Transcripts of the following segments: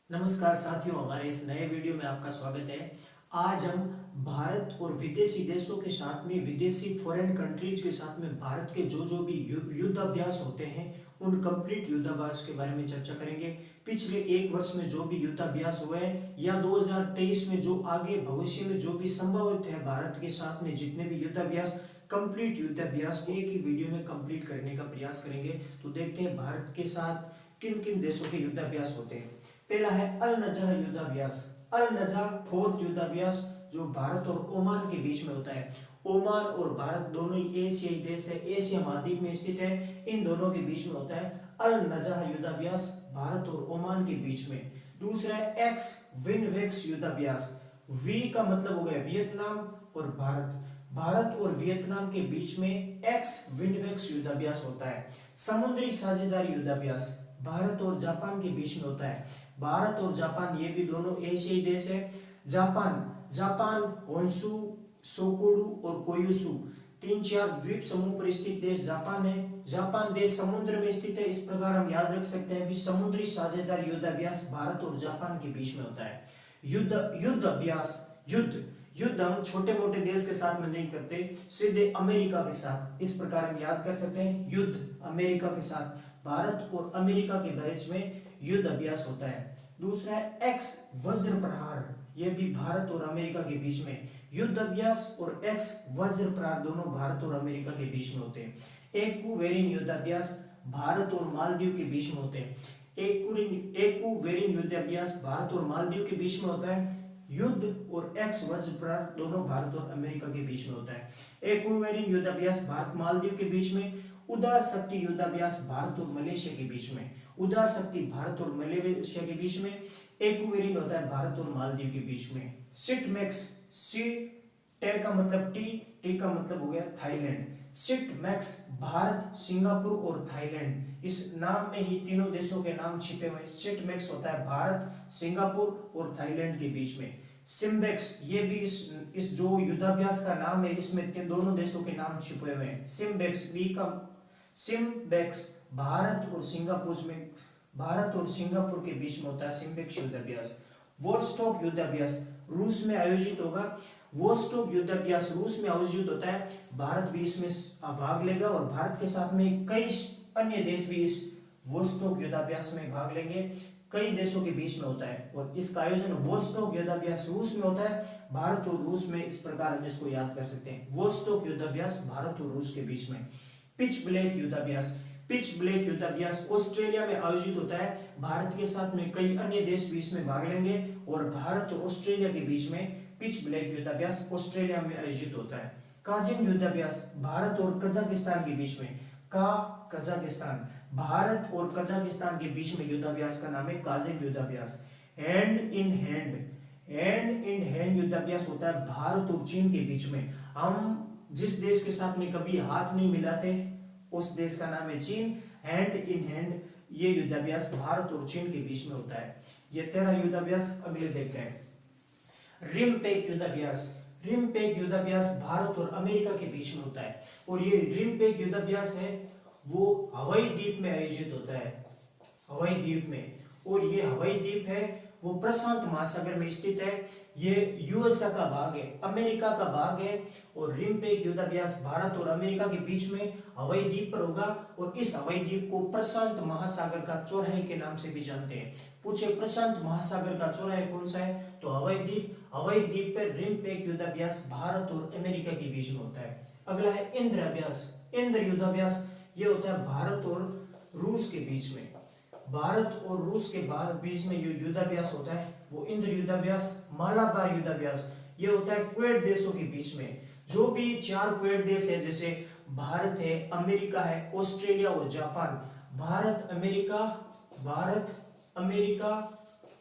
नमस्कार साथियों, हमारे इस नए वीडियो में आपका स्वागत है। आज हम भारत और विदेशी देशों के साथ में विदेशी फॉरेन कंट्रीज के साथ में भारत के जो भी युद्ध अभ्यास होते हैं उन कंप्लीट युद्धाभ्यास के बारे में चर्चा करेंगे। पिछले एक वर्ष में जो भी युद्धाभ्यास हुए हैं या 2023 में जो आगे भविष्य में जो भी संभवित है भारत के साथ में जितने भी युद्धाभ्यास कंप्लीट युद्धाभ्यास को एक ही वीडियो में कंप्लीट करने का प्रयास करेंगे। तो देखते हैं भारत के साथ किन किन देशों के युद्धाभ्यास होते हैं। पहला है अल नजह युद्धाभ्यास। अल नजह फोर्थ युद्धाभ्यास जो भारत और ओमान के बीच में होता है। ओमान और भारत दोनों ही एशियाई देश है, एशिया महाद्वीप में स्थित है। इन दोनों के बीच में होता है अल नजह युद्धाभ्यास भारत और ओमान के बीच में। दूसरा है एक्स विनवेक्स युद्धाभ्यास। वी का मतलब हो गया वियतनाम और भारत, भारत और वियतनाम के बीच में एक्स विनवेक्स युद्धाभ्यास होता है। समुद्री साझेदारी युद्धाभ्यास भारत और जापान के बीच में होता है। भारत और जापान ये भी दोनों एशियाई देश है। जापान होन्शु, सोकोडू और कोयुसु तीन चार द्वीप समूह पर स्थित देश जापान है। जापान देश समुद्र में स्थित है। इस प्रकार हम याद रख सकते हैं कि समुद्री साझेदारी युद्धाभ्यास भारत और जापान के बीच में होता है। युद्ध अभ्यास युद्ध हम छोटे मोटे देश के साथ में नहीं करते, सीधे अमेरिका के साथ। इस प्रकार हम याद कर सकते हैं युद्ध अमेरिका के साथ, भारत और अमेरिका के बीच में युद्ध अभ्यास होता है। दूसरा है एक्स वज्र प्रहार, यह भी भारत और अमेरिका के बीच में युद्ध अभ्यास और एक्स वज्र प्रहार दोनों भारत और अमेरिका के बीच में होते हैं। एक्वेरिन युद्धाभ्यास भारत और मालदीव के बीच में होते हैं। एक्वेरिन युद्धाभ्यास भारत और मालदीव के बीच में होता है। युद्ध और एक्स वज्र प्रहार दोनों भारत और अमेरिका के बीच में होता है। एक्वेरिन युद्धाभ्यास भारत मालदीव के बीच में। उदार शक्ति युद्धाभ्यास भारत और मलेशिया के बीच में। उदार शक्ति भारत और मलेशिया के बीच में। एक्वेरिन होता है भारत और मालदीव के बीच में। सिटमैक्स, सी टे का मतलब टी का मतलब हो गया थाईलैंड। सिटमैक्स भारत, सिंगापुर और थाईलैंड, इस नाम में ही तीनों देशों के नाम छिपे हुए। सिटमैक्स होता है भारत, सिंगापुर और थाईलैंड के बीच में। सिम्बेक्स ये भी इस जो युद्धाभ्यास का नाम है इसमें तीन दोनों देशों के नाम छिपे हुए हैं। सिम्बेक्स भारत और सिंगापुर के बीच में होता है सिम्बेक्स युद्धाभ्यास। वोस्टॉक युद्धाभ्यास रूस में आयोजित होगा। वोस्टॉक युद्धाभ्यास रूस में आयोजित होता है। भारत भी इसमें भाग लेगा और भारत के साथ में कई अन्य देश भी इस वोस्टॉक युद्धाभ्यास में भाग लेंगे। कई देशों के बीच में होता है और इसका आयोजन वोस्टॉक युद्धाभ्यास रूस में होता है। भारत और रूस में, इस प्रकार हम इसको याद कर सकते हैं। वोस्टॉक युद्धाभ्यास भारत और रूस के बीच में। पिच ब्लैक युद्धाभ्यास ऑस्ट्रेलिया में आयोजित होता है। भारत के साथ में कई अन्य देश भी इसमें भाग लेंगे और भारत और ऑस्ट्रेलिया के बीच में पिच ब्लैक युद्धाभ्यास ऑस्ट्रेलिया में आयोजित होता है। काजिन युद्धाभ्यास भारत और कजाकिस्तान के बीच में। कजाकिस्तान भारत और कजाकिस्तान के बीच में युद्धाभ्यास का नाम है काजिन युद्धाभ्यास। हैंड इन हैंड युद्धाभ्यास होता है भारत और चीन के बीच में। हम जिस देश के साथ में कभी हाथ नहीं मिलाते उस देश का नाम है चीन। हैंड इन हैंड ये युद्धाभ्यास भारत और चीन के बीच में होता है। ये 13 युद्धाभ्यास अगले देखते हैं। रिमपेक युद्धाभ्यास भारत और अमेरिका के बीच में होता है और ये रिमपेक युद्धाभ्यास है वो हवाई द्वीप में आयोजित होता है। हवाई द्वीप में, और ये हवाई द्वीप है वो प्रशांत महासागर में स्थित है। ये यूएसए का भाग है, अमेरिका का भाग है। और रिमपेक युद्धाभ्यास भारत और अमेरिका के बीच में हवाई द्वीप पर होगा और इस हवाई द्वीप को प्रशांत महासागर का चौराहे के नाम से भी जानते हैं। पूछे प्रशांत महासागर का चौराहे कौन सा है तो हवाई द्वीप पर रिमपेक युद्धाभ्यास भारत और अमेरिका के बीच में होता है। अगला है इंद्र युद्धाभ्यास। ये होता है भारत और रूस के बीच में। भारत और रूस के बीच में जो युद्धाभ्यास होता है वो इंद्र युद्धाभ्यास। मालाबार युद्धाभ्यास ये होता है क्वेड देशों के बीच में। जो भी 4 क्वेड देश है जैसे भारत है, अमेरिका है, ऑस्ट्रेलिया और जापान। भारत अमेरिका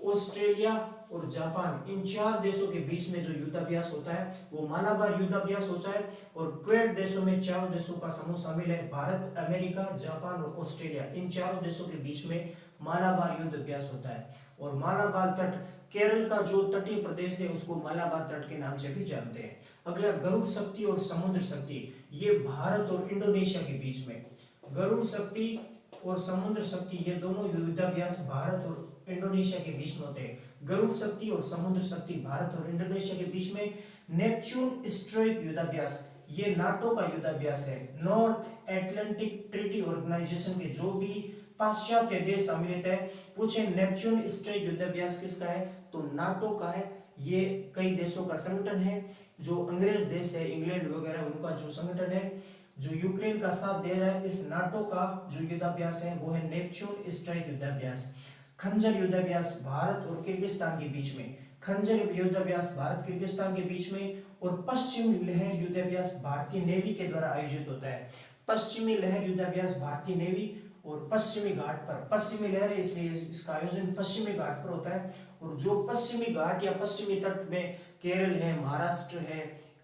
ऑस्ट्रेलिया और जापान, इन 4 देशों के बीच में जो युद्धाभ्यास होता है वो मालाबार युद्धाभ्यास होता है। और क्वेड देशों में 4 देशों का समूह शामिल है, भारत, अमेरिका, जापान और ऑस्ट्रेलिया। इन 4 देशों के बीच में मालाबार युद्ध अभ्यास होता है। और मालाबार तट, केरल का जो तटीय प्रदेश है उसको मालाबार तट के नाम से भी जानते हैं। अगला गरुड़ शक्ति और समुद्र शक्ति, ये भारत और इंडोनेशिया के बीच में। गरुड़ शक्ति और समुद्र शक्ति ये दोनों युद्धाभ्यास भारत और इंडोनेशिया के बीच में होते हैं। गरुड़ शक्ति और समुद्र शक्ति भारत और इंडोनेशिया के बीच में। नेपच्यून स्ट्राइक युद्धाभ्यास ये नाटो का युद्धाभ्यास है। नॉर्थ एटलांटिक ट्रीटी ऑर्गेनाइजेशन के जो भी पाश्चात्य देश सम्मिलित है, पूछे नेपच्यून स्ट्राइक युद्धाभ्यास किसका है, तो नाटो का है। ये कई देशों का संगठन है, जो अंग्रेज देश है इंग्लैंड वगैरह उनका जो संगठन है, जो यूक्रेन का साथ दे रहा है। इस नाटो का जो युद्धाभ्यास है वो है नेपच्यून स्ट्राइक युद्धाभ्यास। खंजर युद्धाभ्यास भारत और किर्गिस्तान के बीच में। खंजर युद्धाभ्यास भारत किर्गिस्तान के बीच में। और पश्चिमी लहर युद्धाभ्यास भारतीय नेवी के द्वारा आयोजित होता है। पश्चिमी लहर युद्धाभ्यास भारतीय नेवी और पश्चिमी घाट पर। पश्चिमी लहर है इसलिए इसका आयोजन पश्चिमी घाट पर होता है। और जो पश्चिमी घाट या पश्चिमी तट में केरल है, महाराष्ट्र है,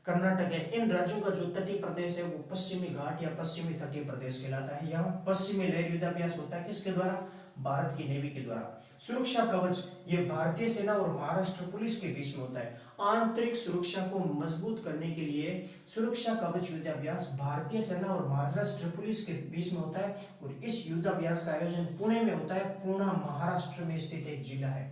कर्नाटक है, इन राज्यों का जो तटीय प्रदेश है वो पश्चिमी घाट या पश्चिमी तटीय प्रदेश कहलाता है। यहाँ पश्चिमी लहर युद्धाभ्यास होता है किसके द्वारा, भारत की नेवी के द्वारा। सुरक्षा कवच ये भारतीय सेना और महाराष्ट्र पुलिस के बीच में होता है। आंतरिक सुरक्षा को मजबूत करने के लिए सुरक्षा कवच युद्धाभ्यास भारतीय सेना और महाराष्ट्र पुलिस के बीच में होता है। और इस युद्धाभ्यास का आयोजन पुणे में होता है। पुणे महाराष्ट्र में स्थित एक जिला है।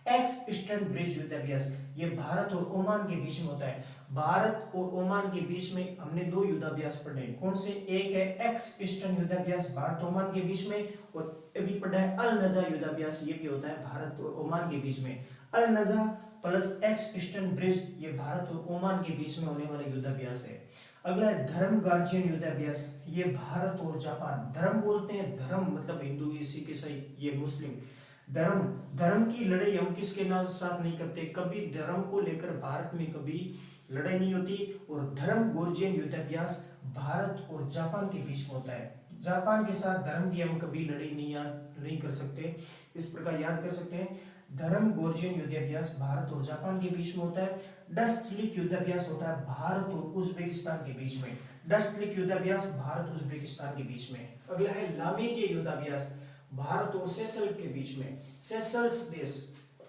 एक्स ईस्टर्न ब्रिज युद्धाभ्यास ये भारत और ओमान के बीच में होता है। भारत और ओमान के बीच में हमने दो युद्धाभ्यास पढ़े, कौन से, एक है एक्स ईस्टर्न युद्धाभ्यास भारत ओमान के बीच में, और अभी पढ़ा है अल नजा युद्धाभ्यास, ये भी होता है भारत और ओमान के बीच में। अल नजा प्लस एक्स ईस्टर्न ब्रिज ये भारत और ओमान के बीच में होने वाला युद्धाभ्यास है। अगला है धर्म गार्जियन युद्धाभ्यास, ये भारत और जापान। धर्म बोलते हैं, धर्म मतलब हिंदू, सिख, ईसाई, ये मुस्लिम। धर्म की लड़ाई हम किसके साथ नहीं करते, कभी धर्म को लेकर भारत में कभी लड़ाई नहीं होती। और धर्म गोर्जियन युद्धाभ्यास भारत और जापान के बीच में होता है। जापान के साथ धर्म की हम कभी लड़ाई नहीं कर सकते, इस प्रकार याद कर सकते हैं। धर्म गोर्जियन युद्धाभ्यास भारत और जापान के बीच में होता है। डस्टलिक युद्धाभ्यास होता है भारत और उज्बेकिस्तान के बीच में। डस्टलिक युद्धाभ्यास भारत उज्बेकिस्तान के बीच में। अगला है लामेकिया युद्धाभ्यास भारत और सेशल्स के बीच में। सेशल्स देश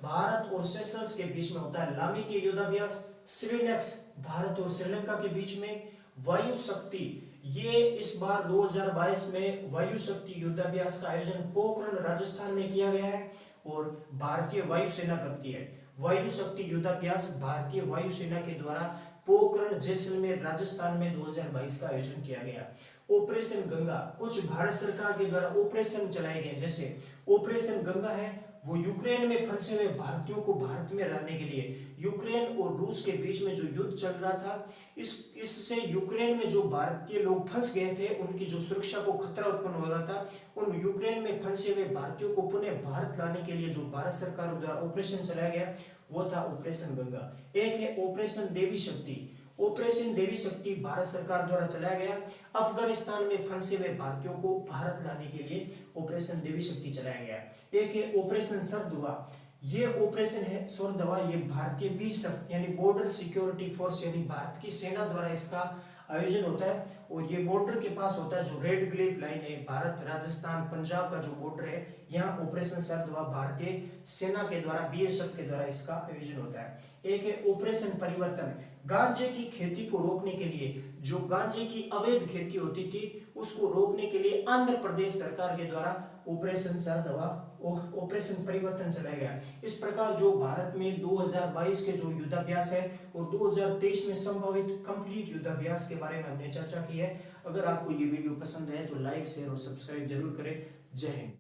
भारत और सेशल्स के बीच में होता है लामेकिया युद्धाभ्यास। श्रीलंका भारत और श्रीलंका के बीच में। वायु शक्ति ये इस बार 2022 में वायु शक्ति युद्धाभ्यास का आयोजन पोखरण राजस्थान में किया गया है और भारतीय वायुसेना करती है। वायु शक्ति युद्धाभ्यास भारतीय वायुसेना के द्वारा पोखरण जैसलमेर राजस्थान में 2022 का आयोजन किया गया। ऑपरेशन गंगा कुछ भारत सरकार के द्वारा ऑपरेशन चलाए गए, जैसे ऑपरेशन गंगा है वो यूक्रेन में फंसे हुए भारतीयों को भारत में लाने के लिए। यूक्रेन और रूस के बीच में जो युद्ध चल रहा था, इससे यूक्रेन में जो भारतीय लोग फंस गए थे उनकी जो सुरक्षा को खतरा उत्पन्न हो रहा था, उन यूक्रेन में फंसे हुए भारतीयों को पुनः भारत लाने के लिए जो भारत सरकार द्वारा ऑपरेशन चलाया गया वो था ऑपरेशन गंगा। एक है ऑपरेशन देवी शक्ति। ऑपरेशन देवी शक्ति भारत सरकार द्वारा चलाया गया। अफगानिस्तान में फंसे हुए भारतीयों को भारत लाने के लिए ऑपरेशन देवी शक्ति चलाया गया। एक है ऑपरेशन सरदुआ। ये ऑपरेशन है सरदुआ, ये भारतीय बीएसएफ यानी बॉर्डर सिक्योरिटी फोर्स यानी भारत की सेना द्वारा इसका आयोजन होता है। और ये बॉर्डर के पास होता है जो रेड क्लिफ लाइन है, भारत राजस्थान पंजाब का जो बॉर्डर है, यहाँ ऑपरेशन सरदुआ भारतीय सेना के द्वारा बीएसएफ के द्वारा इसका आयोजन होता है। एक है ऑपरेशन परिवर्तन। गांजे की खेती को रोकने के लिए, जो गांजे की अवैध खेती होती थी उसको रोकने के लिए आंध्र प्रदेश सरकार के द्वारा ऑपरेशन सरदुआ ऑपरेशन परिवर्तन चलाया गया। इस प्रकार जो भारत में 2022 के जो युद्धाभ्यास है और 2023 में संभावित कंप्लीट युद्धाभ्यास के बारे में हमने चर्चा की है। अगर आपको ये वीडियो पसंद है तो लाइक शेयर और सब्सक्राइब जरूर करें। जय हिंद।